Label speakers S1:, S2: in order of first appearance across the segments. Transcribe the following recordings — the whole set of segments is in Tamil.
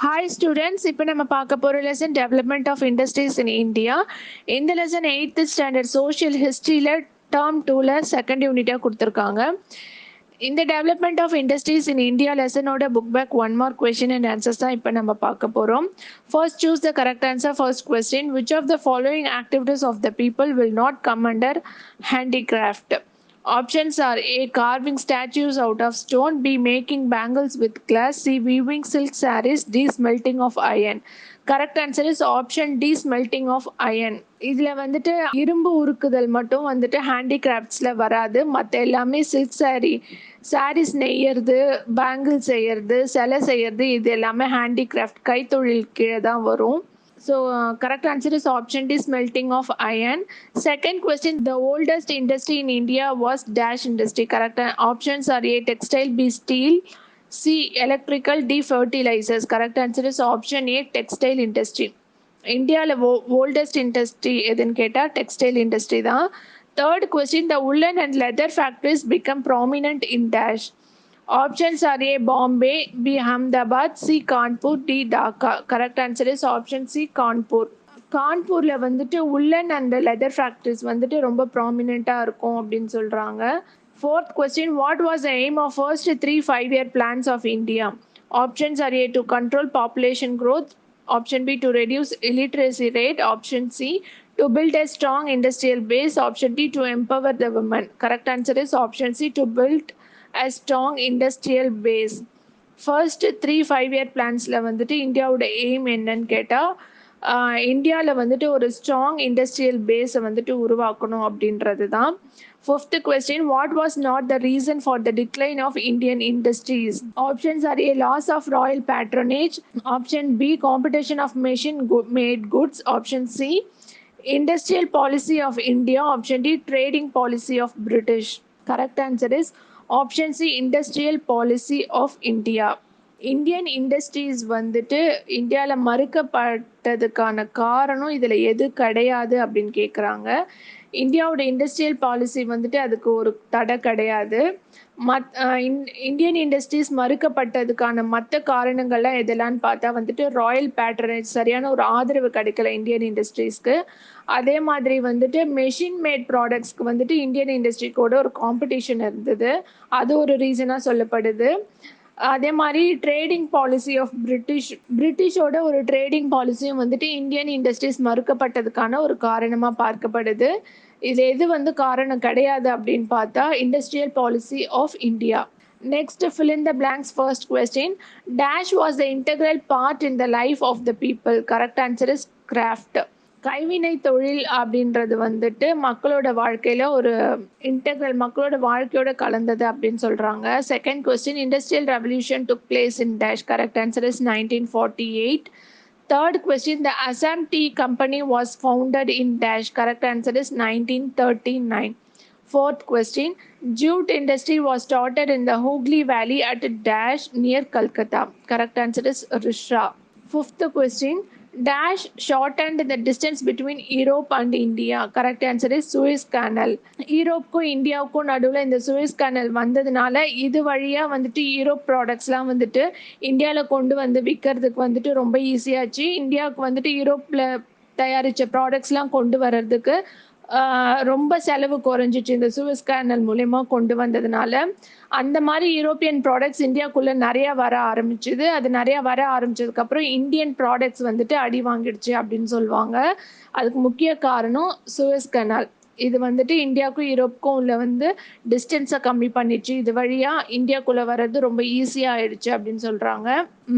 S1: Hi students, இப்போ நம்ம பார்க்க போற lesson development of industries in India. இந்த lesson 8th standard social historyல term 2ல second unit கொடுத்திருக்காங்க. இந்த development of industries in India lesson ஓட book back one more question and answers தான் இப்போ நம்ம பார்க்க போறோம். First choose the correct answer. First question, which of the following activities of the people will not come under handicraft? Options are A. Carving statues out of stone, B. Making bangles with glass, C. Weaving silk sarees, D. Smelting of iron. Correct answer is option D. Smelting of iron. இதில் வந்துட்டு இரும்பு உருக்குதல் மட்டும் வந்துட்டு ஹேண்டிகிராஃப்ட்ஸில் வராது. மற்ற எல்லாமே சில்க் சாரீஸ் நெய்யறது, பேங்கிள் செய்யறது, சிலை செய்யறது, இது எல்லாமே ஹேண்டிகிராஃப்ட் கைத்தொழில் கீழே தான் வரும். So correct answer is option D, smelting of iron. Second question, the oldest industry in India was dash industry. Correct options are A, textile, B, steel, C, electrical, D, fertilizers. Correct answer is option A, textile industry. இந்தியாவில் ஓல்டஸ்ட் இண்டஸ்ட்ரி எதுன்னு கேட்டால் டெக்ஸ்டைல் இண்டஸ்ட்ரி தான். Third question, the woollen and leather factories become prominent in dash. Options are A, Bombay, B, Ahmedabad, C, Kanpur, D, Dhaka. Correct answer is option C, Kanpur. கான்பூரில் வந்துட்டு உல்லன் அண்ட் லெதர் ஃபேக்ட்ரிஸ் வந்துட்டு ரொம்ப ப்ராமினெண்ட்டாக இருக்கும் அப்படின்னு சொல்கிறாங்க. Fourth question, what was the aim of first 3 5-year plans of India? Options are A, to control population growth. Option B, to reduce illiteracy rate. Option C, to build a strong industrial base. Option D, to empower the women. Correct answer is option C, to build a strong industrial base. First 3 5-year பிளான்ஸில் வந்துட்டு இந்தியாவோட எய்ம் என்னன்னு கேட்டால் இந்தியாவில் வந்துட்டு ஒரு ஸ்ட்ராங் இண்டஸ்ட்ரியல் பேஸை வந்துட்டு உருவாக்கணும் அப்படின்றது தான். Fifth question, what was not the reason for the decline of Indian industries? Options are A, loss of royal patronage. Option B, competition of machine made goods. Option C, industrial policy of India. Option D, trading policy of British. Correct answer is option C, industrial policy of India. Indian industries வந்துட்டு இந்தியாவில் மறுக்கப்பட்டதுக்கான காரணம் இதில் எது கிடையாது அப்படின்னு கேட்குறாங்க. இந்தியாவோட இண்டஸ்ட்ரியல் பாலிசி வந்துட்டு அதுக்கு ஒரு தடை கிடையாது. இந்தியன் இண்டஸ்ட்ரீஸ் மறுக்கப்பட்டதுக்கான மற்ற காரணங்கள்லாம் எதெல்லான்னு பார்த்தா வந்துட்டு ராயல் பேட்ரனேஜ், சரியான ஒரு ஆதரவு கிடைக்கல இந்தியன் இண்டஸ்ட்ரீஸ்க்கு. அதே மாதிரி வந்துட்டு மெஷின் மேட் ப்ராடக்ட்ஸ்க்கு வந்துட்டு இந்தியன் இண்டஸ்ட்ரிக்கோட ஒரு காம்படிஷன் இருந்தது, அது ஒரு ரீசனாக சொல்லப்படுது. அதே மாதிரி ட்ரேடிங் பாலிசி ஆஃப் பிரிட்டிஷோட ஒரு ட்ரேடிங் பாலிசியும் வந்துட்டு இந்தியன் இண்டஸ்ட்ரீஸ் மறுக்கப்பட்டதுக்கான ஒரு காரணமாக பார்க்கப்படுது. இது எது வந்து காரணம் கிடையாது அப்படின்னு பார்த்தா industrial policy of India. Next, fill in the blanks. First question, dash was the integral part in the life of the people. Correct answer is craft. கைவினை தொழில் அப்படின்றது வந்துட்டு மக்களோட வாழ்க்கையில் ஒரு இன்டெக்ரல், மக்களோட வாழ்க்கையோட கலந்தது அப்படின்னு சொல்கிறாங்க. Second question, industrial revolution took place in dash. Correct answer is 1948. Third question, the Assam Tea Company was founded in dash. Correct answer is 1939. Fourth question, jute industry was started in the Hooghly Valley at dash near Calcutta. Correct answer is Risha. Fifth question, dash shortened the distance between Europe and India. Correct answer is Suez Canal. யூரோப்புக்கும் இந்தியாவுக்கும் நடுவில் இந்த சுயஸ் கேனல் வந்ததுனால இது வழியாக வந்துட்டு யூரோப் ப்ராடக்ட்ஸ்லாம் வந்துட்டு இந்தியாவில் கொண்டு வந்து விற்கிறதுக்கு வந்துட்டு ரொம்ப ஈஸியாச்சு. இந்தியாவுக்கு வந்துட்டு யூரோப்பில் தயாரித்த ப்ராடக்ட்ஸ்லாம் கொண்டு வர்றதுக்கு ரொம்ப செலவு குறைஞ்சிச்சு இந்த சுயஸ் கேனல் மூலயமா கொண்டு வந்ததுனால. அந்த மாதிரி யூரோப்பியன் ப்ராடக்ட்ஸ் இந்தியாவுக்குள்ளே நிறையா வர ஆரம்பிச்சுது. அது நிறையா வர ஆரம்பிச்சதுக்கப்புறம் இந்தியன் ப்ராடக்ட்ஸ் வந்துட்டு அடி வாங்கிடுச்சு அப்படின்னு சொல்லுவாங்க. அதுக்கு முக்கிய காரணம் சுயஸ் கனால். இது வந்துட்டு இந்தியாவுக்கும் யூரோப்புக்கும் உள்ள வந்து டிஸ்டன்ஸை கம்மி பண்ணிடுச்சு. இது வழியாக இந்தியாவுக்குள்ளே வர்றது ரொம்ப ஈஸியாக ஆயிடுச்சு அப்படின்னு சொல்கிறாங்க.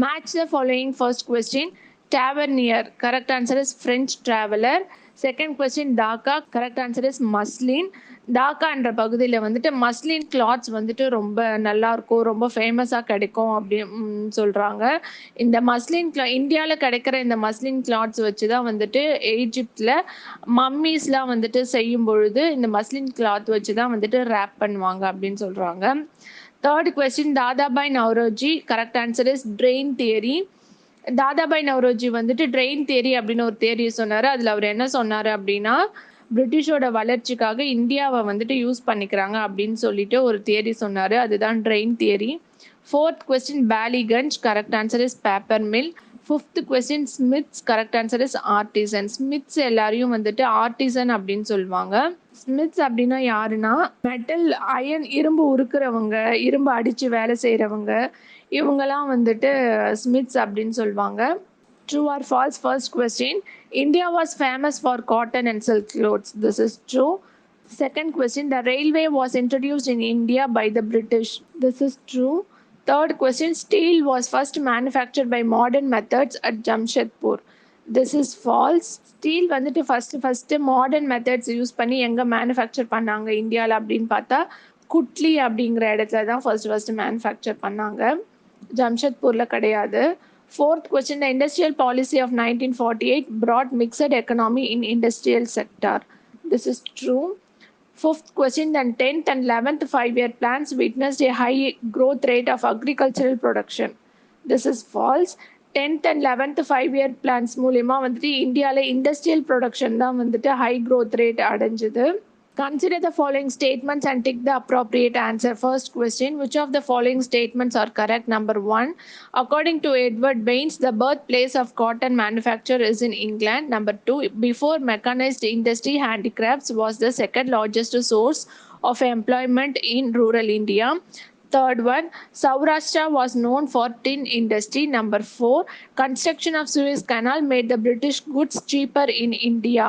S1: Match the following. First question, Tavernier. Correct answer is French traveller. Second question, Dhaka. Correct answer is muslin. டாக்கான்ற பகுதியில் வந்துட்டு மஸ்லின் கிளாத்ஸ் வந்துட்டு ரொம்ப நல்லாயிருக்கும், ரொம்ப ஃபேமஸாக கிடைக்கும் அப்படின்னு சொல்கிறாங்க. இந்த மஸ்லின் இந்தியாவில் கிடைக்கிற இந்த மஸ்லின் கிளாத்ஸ் வச்சு தான் வந்துட்டு ஈஜிப்டில் மம்மீஸ்லாம் வந்துட்டு செய்யும் பொழுது இந்த மஸ்லின் கிளாத் வச்சு தான் வந்துட்டு ரேப் பண்ணுவாங்க அப்படின்னு சொல்கிறாங்க. Third question, Dadabhai Naoroji. Correct answer is drain theory. Dadabhai Naoroji வந்துட்டு ட்ரெயின் தியரி அப்படின்னு ஒரு தியரி சொன்னார். அதில் அவர் என்ன சொன்னார் அப்படின்னா, பிரிட்டிஷோட வளர்ச்சிக்காக இந்தியாவை வந்துட்டு யூஸ் பண்ணிக்கிறாங்க அப்படின்னு சொல்லிட்டு ஒரு தியரி சொன்னார். அதுதான் train theory. Fourth question, Ballygunge. Correct answer is paper mill. Fifth question, Smiths. Correct answer is artisan. Smiths எல்லாரையும் வந்துட்டு artisan அப்படின்னு சொல்லுவாங்க. ஸ்மித்ஸ் அப்படின்னா யாருன்னா மெட்டல் அயன் இரும்பு உருக்குறவங்க, இரும்பு அடித்து வேலை செய்கிறவங்க, இவங்கெல்லாம் வந்துட்டு ஸ்மித்ஸ் அப்படின்னு சொல்லுவாங்க. True or false? First question, India was famous for cotton and silk clothes. This is true. Second question, the railway was introduced in India by the British. This is true. Third question, steel was first manufactured by modern methods at Jamshedpur. This is false. Steel வந்துட்டு ஃபஸ்ட்டு மாடர்ன் மெத்தட்ஸ் யூஸ் பண்ணி எங்கே மேனுஃபேக்சர் பண்ணாங்க இந்தியாவில் அப்படின்னு பார்த்தா குட்லி அப்படிங்கிற இடத்துல தான் ஃபஸ்ட்டு மேனுஃபேக்சர் பண்ணாங்க, ஜம்ஷெத்பூரில் கிடையாது. Fourth question, the industrial policy of 1948 brought mixed economy in industrial sector. This is true. Fifth question, then 10th and 11th 5-year plans witnessed a high growth rate of agricultural production. This is false. 10th and 11th 5-year plans மூலமா வந்துட்டு இந்தியாவில் இண்டஸ்ட்ரியல் ப்ரொடக்ஷன் தான் வந்துட்டு ஹை க்ரோத் ரேட் அடைஞ்சுது. Consider the following statements and tick the appropriate answer. First question, which of the following statements are correct? Number 1, according to Edward Baines, the birthplace of cotton manufacture is in England. Number 2, before mechanized industry, handicrafts was the second largest source of employment in rural India. Third one, Saurashtra was known for tin industry. Number 4, construction of Suez Canal made the British goods cheaper in India.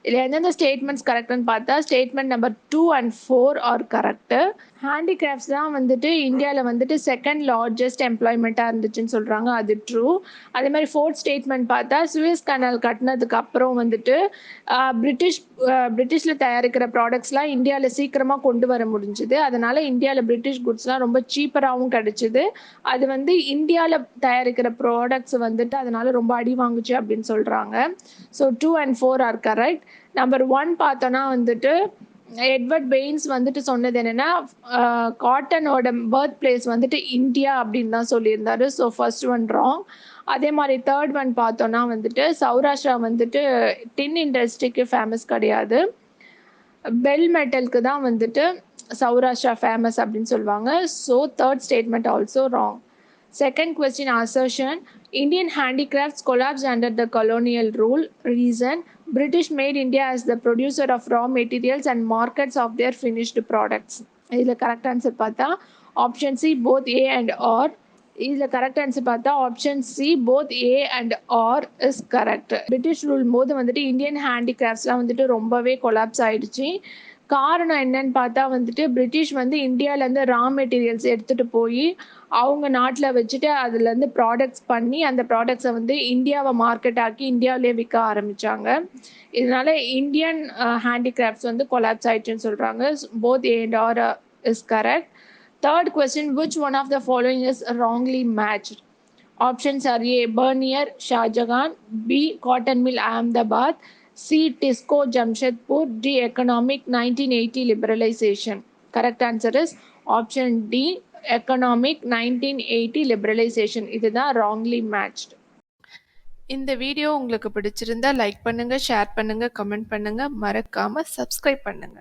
S1: இதில் எந்தெந்த ஸ்டேட்மெண்ட்ஸ் கரெக்டுன்னு பார்த்தா statement number 2 and 4 are correct. Handicrafts தான் வந்துட்டு இந்தியாவில் வந்துட்டு செகண்ட் லார்ஜஸ்ட் எம்ப்ளாய்மெண்ட்டாக இருந்துச்சுன்னு சொல்கிறாங்க, அது ட்ரூ. அதே மாதிரி ஃபோர்த் ஸ்டேட்மெண்ட் பார்த்தா சுவேஸ் கனால் கட்டினதுக்கு அப்புறம் வந்துட்டு பிரிட்டிஷில் தயாரிக்கிற ப்ராடக்ட்ஸ்லாம் இந்தியாவில் சீக்கிரமாக கொண்டு வர முடிஞ்சுது, அதனால் இந்தியாவில் பிரிட்டிஷ் குட்ஸ்லாம் ரொம்ப சீப்பராகவும் கிடச்சிது. அது வந்து இந்தியாவில் தயாரிக்கிற ப்ராடக்ட்ஸ் வந்துட்டு அதனால் ரொம்ப அடி வாங்குச்சு அப்படின்னு சொல்கிறாங்க. So 2 and 4 are correct. Number 1 பார்த்தோன்னா வந்துட்டு எட்வர்ட் பெயின்ஸ் வந்துட்டு சொன்னது என்னென்னா காட்டனோட பர்த் பிளேஸ் வந்துட்டு இந்தியா அப்படின்னு தான் சொல்லியிருந்தாரு. So first one wrong. அதே மாதிரி தேர்ட் ஒன் பார்த்தோன்னா வந்துட்டு சௌராஷ்டிரா வந்துட்டு டின் இண்டஸ்ட்ரிக்கு ஃபேமஸ் கிடையாது, பெல் மெட்டலுக்கு தான் வந்துட்டு சௌராஷ்டிரா ஃபேமஸ் அப்படின்னு சொல்லுவாங்க. So third statement also wrong. Second question, assertion, Indian handicrafts collapsed under the colonial rule. Reason, British made India as the producer of raw materials and markets of their finished products. இதில் கரெக்ட் ஆன்சர் பார்த்தா option C both A and R. இதில் கரெக்ட் ஆன்சர் பார்த்தா option C both A and R is correct. British rule போது வந்துட்டு இந்தியன் ஹேண்டிகிராஃப்ட்ஸ்லாம் வந்துட்டு ரொம்பவே கொலாப்ஸ் ஆயிடுச்சு. காரணம் என்னன்னு பார்த்தா வந்துட்டு பிரிட்டிஷ் வந்து இந்தியாவிலேருந்து ரா மெட்டீரியல்ஸ் எடுத்துகிட்டு போய் அவங்க நாட்டில் வச்சுட்டு அதுலேருந்து ப்ராடக்ட்ஸ் பண்ணி அந்த ப்ராடக்ட்ஸை வந்து இந்தியாவை மார்க்கெட் ஆக்கி இந்தியாவிலே விற்க ஆரம்பித்தாங்க. இதனால இந்தியன் ஹேண்டிகிராஃப்ட்ஸ் வந்து கொலாப்ஸ் ஆயிடுச்சுன்னு சொல்கிறாங்க. Both A and R is correct. Third question, which one of the following is wrongly matched? Options are A, Bernier, Shahjahan, B, Cotton Mill, Ahmedabad, C, Tisco, Jamshedpur, D, Economic 1980 liberalization. Correct answer is option D, Economic 1980 liberalization. இதுதான் wrongly matched. இந்த வீடியோ உங்களுக்கு பிடிச்சிருந்தா லைக் பண்ணுங்க, ஷேர் பண்ணுங்க, கமெண்ட் பண்ணுங்க, மறக்காம சப்ஸ்கிரைப் பண்ணுங்க.